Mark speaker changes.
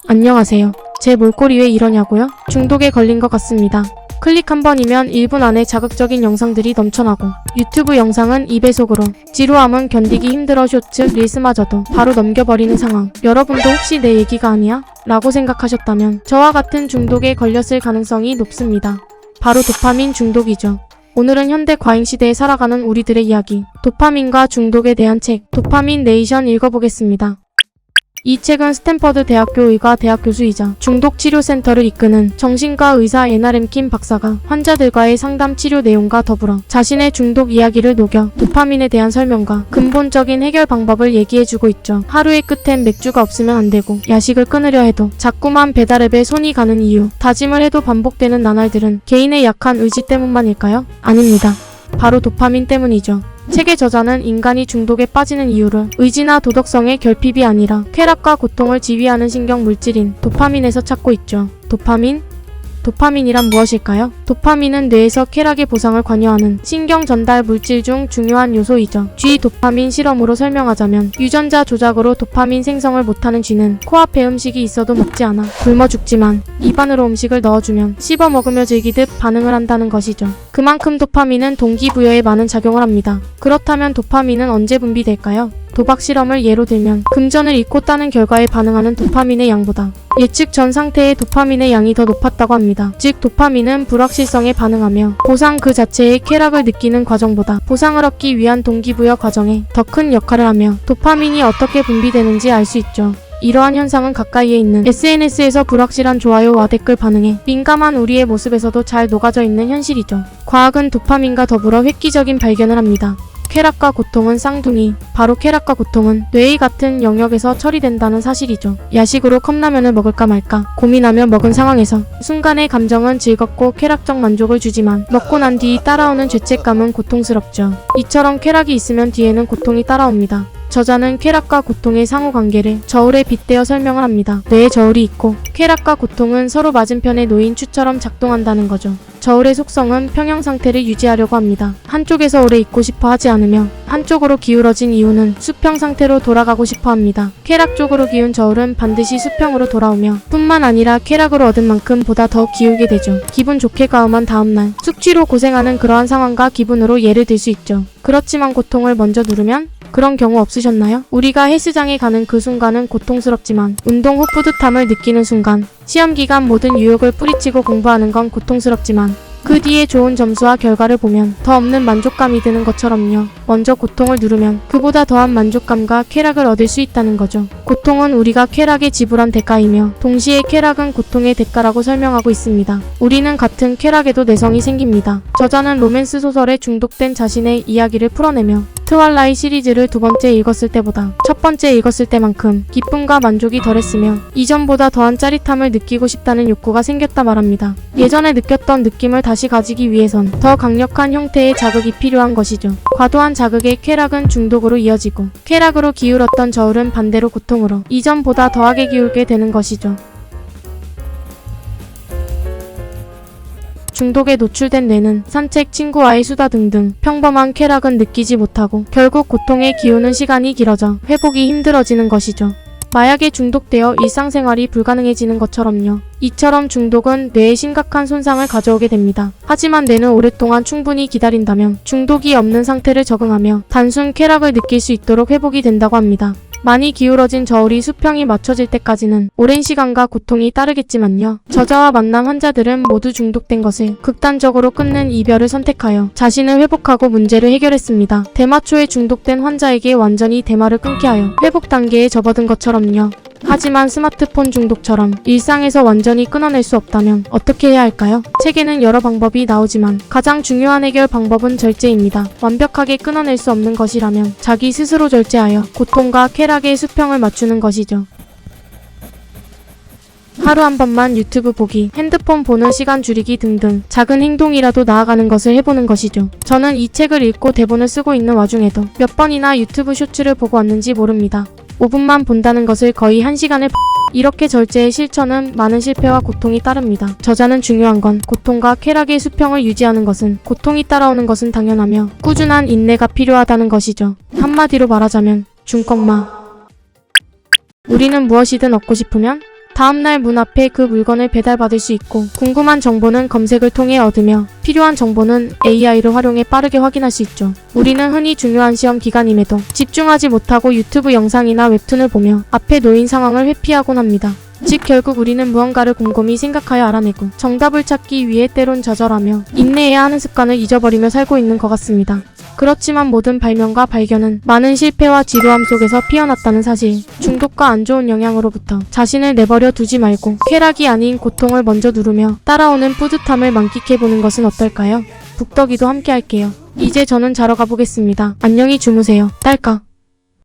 Speaker 1: 안녕하세요. 제 몰골이 왜 이러냐고요? 중독에 걸린 것 같습니다. 클릭 한 번이면 1분 안에 자극적인 영상들이 넘쳐나고 유튜브 영상은 2배속으로 지루함은 견디기 힘들어 쇼츠, 릴스마저도 바로 넘겨버리는 상황. 여러분도 혹시 내 얘기가 아니야? 라고 생각하셨다면 저와 같은 중독에 걸렸을 가능성이 높습니다. 바로 도파민 중독이죠. 오늘은 현대 과잉시대에 살아가는 우리들의 이야기, 도파민과 중독에 대한 책, 도파민 네이션 읽어보겠습니다. 이 책은 스탠퍼드 대학교 의과대학 교수이자 중독치료센터를 이끄는 정신과 의사 에나렘 킴 박사가 환자들과의 상담 치료 내용과 더불어 자신의 중독 이야기를 녹여 도파민에 대한 설명과 근본적인 해결 방법을 얘기해주고 있죠. 하루의 끝엔 맥주가 없으면 안 되고 야식을 끊으려 해도 자꾸만 배달앱에 손이 가는 이유, 다짐을 해도 반복되는 나날들은 개인의 약한 의지 때문만일까요? 아닙니다. 바로 도파민 때문이죠. 책의 저자는 인간이 중독에 빠지는 이유를 의지나 도덕성의 결핍이 아니라 쾌락과 고통을 지휘하는 신경 물질인 도파민에서 찾고 있죠. 도파민이란 무엇일까요? 도파민은 뇌에서 쾌락의 보상을 관여하는 신경 전달 물질 중 중요한 요소이죠. G 도파민 실험으로 설명하자면 유전자 조작으로 도파민 생성을 못하는 쥐는 코앞에 음식이 있어도 먹지 않아 굶어 죽지만 입 안으로 음식을 넣어주면 씹어 먹으며 즐기듯 반응을 한다는 것이죠. 그만큼 도파민은 동기부여에 많은 작용을 합니다. 그렇다면 도파민은 언제 분비될까요? 도박 실험을 예로 들면 금전을 잃고 따는 결과에 반응하는 도파민의 양보다 예측 전 상태의 도파민의 양이 더 높았다고 합니다. 즉 도파민은 불확실성에 반응하며 보상 그 자체의 쾌락을 느끼는 과정보다 보상을 얻기 위한 동기부여 과정에 더 큰 역할을 하며 도파민이 어떻게 분비되는지 알 수 있죠. 이러한 현상은 가까이에 있는 SNS에서 불확실한 좋아요와 댓글 반응에 민감한 우리의 모습에서도 잘 녹아져 있는 현실이죠. 과학은 도파민과 더불어 획기적인 발견을 합니다. 쾌락과 고통은 쌍둥이, 바로 쾌락과 고통은 뇌의 같은 영역에서 처리된다는 사실이죠. 야식으로 컵라면을 먹을까 말까 고민하며 먹은 상황에서 순간의 감정은 즐겁고 쾌락적 만족을 주지만 먹고 난 뒤 따라오는 죄책감은 고통스럽죠. 이처럼 쾌락이 있으면 뒤에는 고통이 따라옵니다. 저자는 쾌락과 고통의 상호관계를 저울에 빗대어 설명을 합니다. 뇌에 저울이 있고 쾌락과 고통은 서로 맞은편에 놓인 추처럼 작동한다는 거죠. 저울의 속성은 평형 상태를 유지하려고 합니다. 한쪽에서 오래 있고 싶어 하지 않으며 한쪽으로 기울어진 이유는 수평 상태로 돌아가고 싶어 합니다. 쾌락 쪽으로 기운 저울은 반드시 수평으로 돌아오며 뿐만 아니라 쾌락으로 얻은 만큼 보다 더 기울게 되죠. 기분 좋게 가음한 다음날 숙취로 고생하는 그러한 상황과 기분으로 예를 들 수 있죠. 그렇지만 고통을 먼저 누르면 그런 경우 없으셨나요? 우리가 헬스장에 가는 그 순간은 고통스럽지만 운동 후 뿌듯함을 느끼는 순간, 시험 기간 모든 유혹을 뿌리치고 공부하는 건 고통스럽지만 그 뒤에 좋은 점수와 결과를 보면 더 없는 만족감이 드는 것처럼요. 먼저 고통을 누르면 그보다 더한 만족감과 쾌락을 얻을 수 있다는 거죠. 고통은 우리가 쾌락에 지불한 대가이며 동시에 쾌락은 고통의 대가라고 설명하고 있습니다. 우리는 같은 쾌락에도 내성이 생깁니다. 저자는 로맨스 소설에 중독된 자신의 이야기를 풀어내며 트와일라이트 시리즈를 두 번째 읽었을 때보다 첫 번째 읽었을 때만큼 기쁨과 만족이 덜했으며 이전보다 더한 짜릿함을 느끼고 싶다는 욕구가 생겼다 말합니다. 예전에 느꼈던 느낌을 다시 가지기 위해선 더 강력한 형태의 자극이 필요한 것이죠. 과도한 자극의 쾌락은 중독으로 이어지고 쾌락으로 기울었던 저울은 반대로 고통으로 이전보다 더하게 기울게 되는 것이죠. 중독에 노출된 뇌는 산책, 친구와의 수다 등등 평범한 쾌락은 느끼지 못하고 결국 고통에 기우는 시간이 길어져 회복이 힘들어지는 것이죠. 마약에 중독되어 일상생활이 불가능해지는 것처럼요. 이처럼 중독은 뇌에 심각한 손상을 가져오게 됩니다. 하지만 뇌는 오랫동안 충분히 기다린다면 중독이 없는 상태를 적응하며 단순 쾌락을 느낄 수 있도록 회복이 된다고 합니다. 많이 기울어진 저울이 수평이 맞춰질 때까지는 오랜 시간과 고통이 따르겠지만요. 저자와 만난 환자들은 모두 중독된 것을 극단적으로 끊는 이별을 선택하여 자신을 회복하고 문제를 해결했습니다. 대마초에 중독된 환자에게 완전히 대마를 끊게 하여 회복 단계에 접어든 것처럼요. 하지만 스마트폰 중독처럼 일상에서 완전히 끊어낼 수 없다면 어떻게 해야 할까요? 책에는 여러 방법이 나오지만 가장 중요한 해결 방법은 절제입니다. 완벽하게 끊어낼 수 없는 것이라면 자기 스스로 절제하여 고통과 쾌락의 수평을 맞추는 것이죠. 하루 한 번만 유튜브 보기, 핸드폰 보는 시간 줄이기 등등 작은 행동이라도 나아가는 것을 해보는 것이죠. 저는 이 책을 읽고 대본을 쓰고 있는 와중에도 몇 번이나 유튜브 쇼츠를 보고 왔는지 모릅니다. 5분만 본다는 것을 거의 1시간을 이렇게 절제의 실천은 많은 실패와 고통이 따릅니다. 저자는 중요한 건 고통과 쾌락의 수평을 유지하는 것은 고통이 따라오는 것은 당연하며 꾸준한 인내가 필요하다는 것이죠. 한마디로 말하자면 중꺾마. 우리는 무엇이든 얻고 싶으면 다음날 문 앞에 그 물건을 배달받을 수 있고 궁금한 정보는 검색을 통해 얻으며 필요한 정보는 AI를 활용해 빠르게 확인할 수 있죠. 우리는 흔히 중요한 시험 기간임에도 집중하지 못하고 유튜브 영상이나 웹툰을 보며 앞에 놓인 상황을 회피하곤 합니다. 즉 결국 우리는 무언가를 곰곰이 생각하여 알아내고 정답을 찾기 위해 때론 좌절하며 인내해야 하는 습관을 잊어버리며 살고 있는 것 같습니다. 그렇지만 모든 발명과 발견은 많은 실패와 지루함 속에서 피어났다는 사실, 중독과 안 좋은 영향으로부터 자신을 내버려 두지 말고 쾌락이 아닌 고통을 먼저 누르며 따라오는 뿌듯함을 만끽해보는 것은 어떨까요? 북덕이도 함께 할게요. 이제 저는 자러 가보겠습니다. 안녕히 주무세요. 딸까.